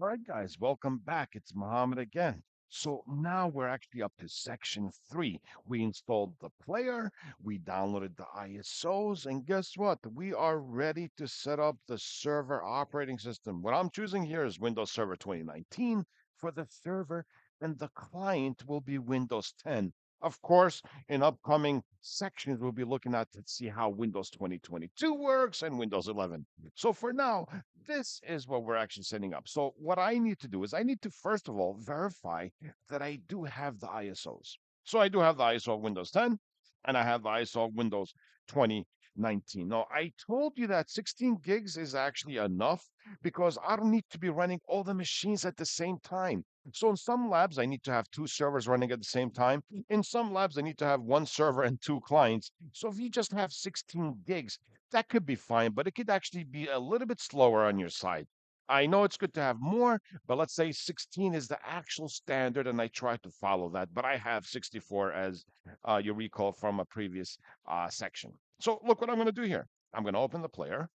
All right, guys, welcome back. It's Mohammed again. So now we're actually up to section three. We installed the player, we downloaded the ISOs, and guess what? We are ready to set up the server operating system. What I'm choosing here is Windows Server 2019 for the server, and the client will be Windows 10. Of course, in upcoming sections, we'll be looking at to see how Windows 2022 works and Windows 11. So for now, this is what we're actually setting up. So what I need to do is I need to first of all verify that I do have the ISOs. So I do have the ISO of Windows 10 and I have the ISO of Windows 2019. Now I told you that 16 gigs is actually enough because I don't need to be running all the machines at the same time. So in some labs, I need to have two servers running at the same time. In some labs, I need to have one server and two clients. So if you just have 16 gigs, that could be fine, but it could actually be a little bit slower on your side. I know it's good to have more, but let's say 16 is the actual standard, and I try to follow that. But I have 64 as you recall from a previous section. So look what I'm going to do here. I'm going to open the player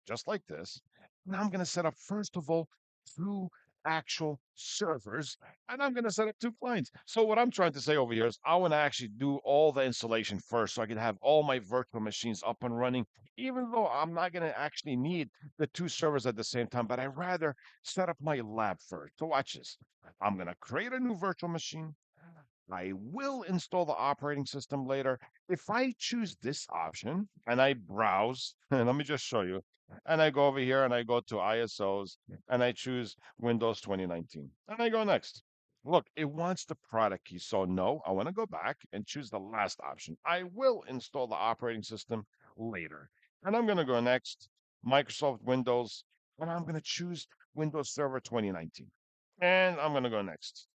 just like this. Now I'm going to set up, first of all, two actual servers, and I'm going to set up two clients. So what I'm trying to say over here is I want to actually do all the installation first so I can have all my virtual machines up and running, even though I'm not going to actually need the two servers at the same time, but I rather set up my lab first. So watch this. I'm going to create a new virtual machine. I will install the operating system later. If I choose this option and I browse, and let me just show you, and I go over here and I go to ISOs and I choose Windows 2019 and I go next. Look, it wants the product key. So no, I want to go back and choose the last option. I will install the operating system later. And I'm going to go next, Microsoft Windows, and I'm going to choose Windows Server 2019. And I'm going to go next.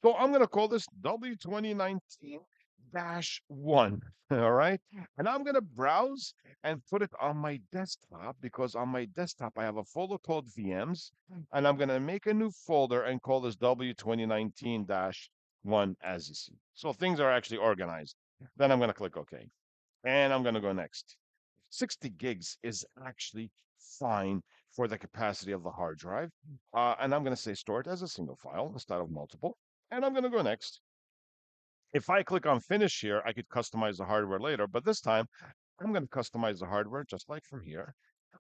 So I'm going to call this W2019-1. All right. And I'm going to browse and put it on my desktop because on my desktop I have a folder called VMs. And I'm going to make a new folder and call this W2019-1 as you see. So things are actually organized. Then I'm going to click OK. And I'm going to go next. 60 gigs is actually fine for the capacity of the hard drive. And I'm going to say store it as a single file instead of multiple. And I'm going to go next. If I click on finish here, I could customize the hardware later, but this time I'm going to customize the hardware just like from here.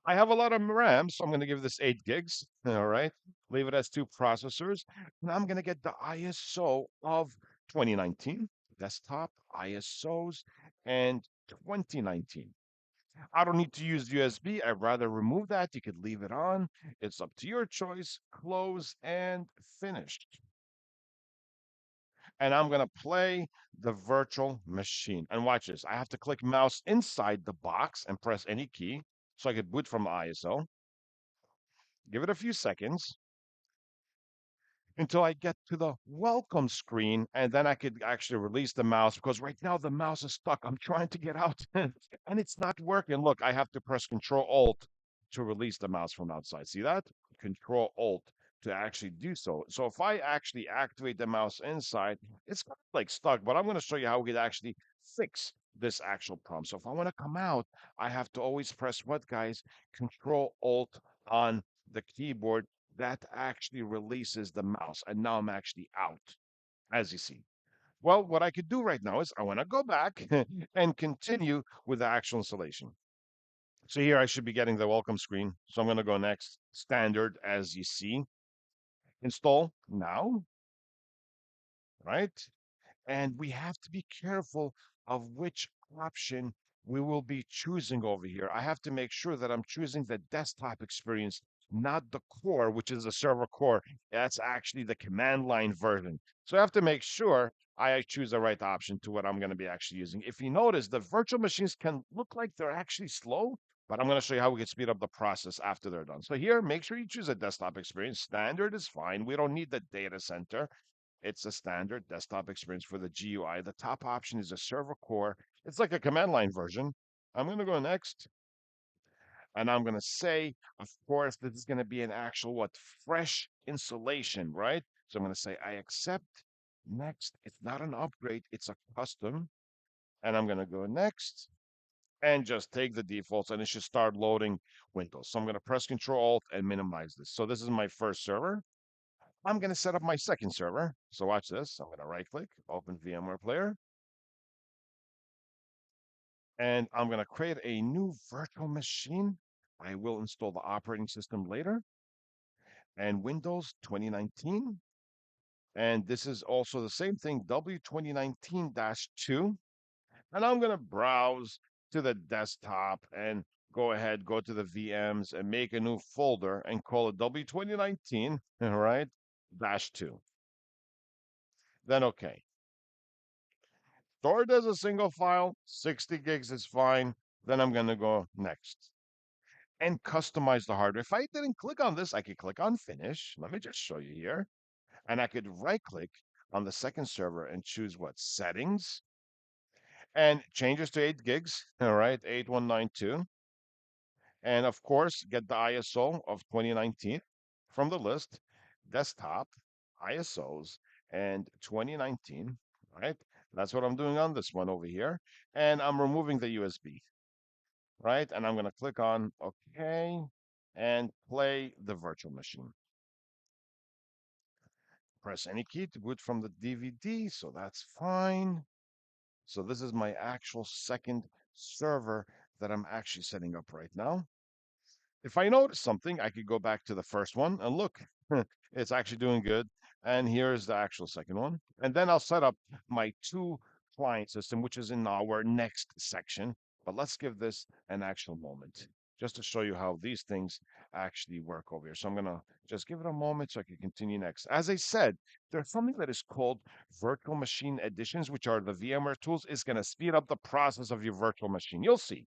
I have a lot of RAM, so I'm going to give this 8 gigs. All right. Leave it as two processors. And I'm going to get the ISO of 2019, desktop ISOs, and 2019. I don't need to use USB. I'd rather remove that. You could leave it on. It's up to your choice. Close and finish. And I'm going to play the virtual machine. And watch this. I have to click mouse inside the box and press any key so I could boot from the ISO. Give it a few seconds until I get to the welcome screen, and then I could actually release the mouse because right now the mouse is stuck. I'm trying to get out and it's not working. Look, I have to press Control Alt to release the mouse from outside. See that? Control Alt to actually do so. So if I actually activate the mouse inside, it's kind of like stuck, but I'm going to show you how we could actually fix this actual problem. So if I want to come out, I have to always press what, guys? Control Alt on the keyboard. That actually releases the mouse. And now I'm actually out, as you see. Well, what I could do right now is I want to go back and continue with the actual installation. So here I should be getting the welcome screen. So I'm going to go next, standard, as you see. Install now, right? And we have to be careful of which option we will be choosing over here. I have to make sure that I'm choosing the desktop experience, not the core, which is the server core. That's actually the command line version. So I have to make sure I choose the right option to what I'm going to be actually using. If you notice, the virtual machines can look like they're actually slow, but I'm going to show you how we can speed up the process after they're done. So here, make sure you choose a desktop experience. Standard is fine. We don't need the data center. It's a standard desktop experience for the GUI. The top option is a server core. It's like a command line version. I'm going to go next. And I'm going to say, of course, this is going to be an actual what fresh installation, right? So I'm going to say I accept. Next. It's not an upgrade, it's a custom. And I'm going to go next. and just take the defaults and it should start loading Windows. So I'm going to press Control Alt and minimize this. So this is my first server. I'm going to set up my second server. So watch this. I'm going to right click, open VMware Player, and I'm going to create a new virtual machine. I will install the operating system later and Windows 2019. And this is also the same thing, W2019-2. And I'm going to browse to the desktop and go ahead, go to the VMs and make a new folder and call it W2019, all right, -2. Then okay. Store it as a single file, 60 gigs is fine. Then I'm going to go next and customize the hardware. If I didn't click on this, I could click on finish. Let me just show you here. And I could right click on the second server and choose what settings and changes to 8 gigs. All right, 8192. And of course, get the ISO of 2019 from the list, desktop, ISOs, and 2019. Right, that's what I'm doing on this one over here. And I'm removing the USB. Right, and I'm going to click on OK and play the virtual machine. Press any key to boot from the DVD, so that's fine. So this is my actual second server that I'm actually setting up right now. If I notice something, I could go back to the first one and look, it's actually doing good. And here's the actual second one. And then I'll set up my two client system, which is in our next section. But let's give this an actual moment just to show you how these things actually work over here. So I'm going to just give it a moment so I can continue next. As I said, there's something that is called virtual machine editions, which are the VMware tools. Is going to speed up the process of your virtual machine. You'll see.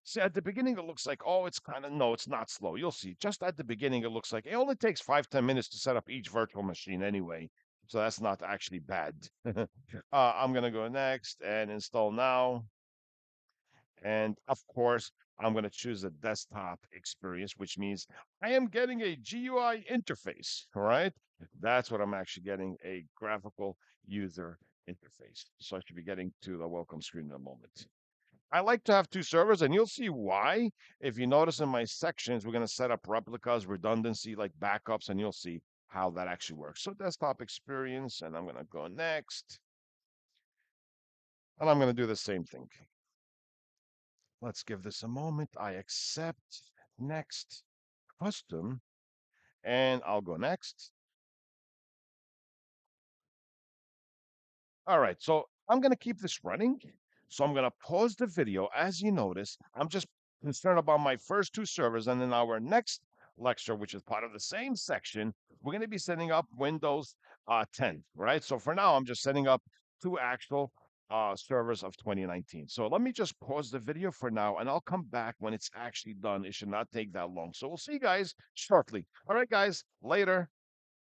See, at the beginning, it looks like, oh, it's kind of, no, it's not slow. You'll see. Just at the beginning, it looks like it only takes 5-10 minutes to set up each virtual machine anyway. So that's not actually bad. I'm going to go next and install now. And of course, I'm going to choose a desktop experience, which means I am getting a GUI interface. All right. That's what I'm actually getting, a graphical user interface. So I should be getting to the welcome screen in a moment. I like to have two servers, and you'll see why. If you notice in my sections, we're going to set up replicas, redundancy, like backups, and you'll see how that actually works. So desktop experience, and I'm going to go next. And I'm going to do the same thing. Let's give this a moment. I accept, next, custom, and I'll go next. All right, so I'm going to keep this running. So I'm going to pause the video. As you notice, I'm just concerned about my first two servers. And in our next lecture, which is part of the same section, we're going to be setting up Windows 10, right? So for now, I'm just setting up two actual servers of 2019. So let me just pause the video for now, and I'll come back when it's actually done. It should not take that long. So we'll see you guys shortly. All right, guys, later.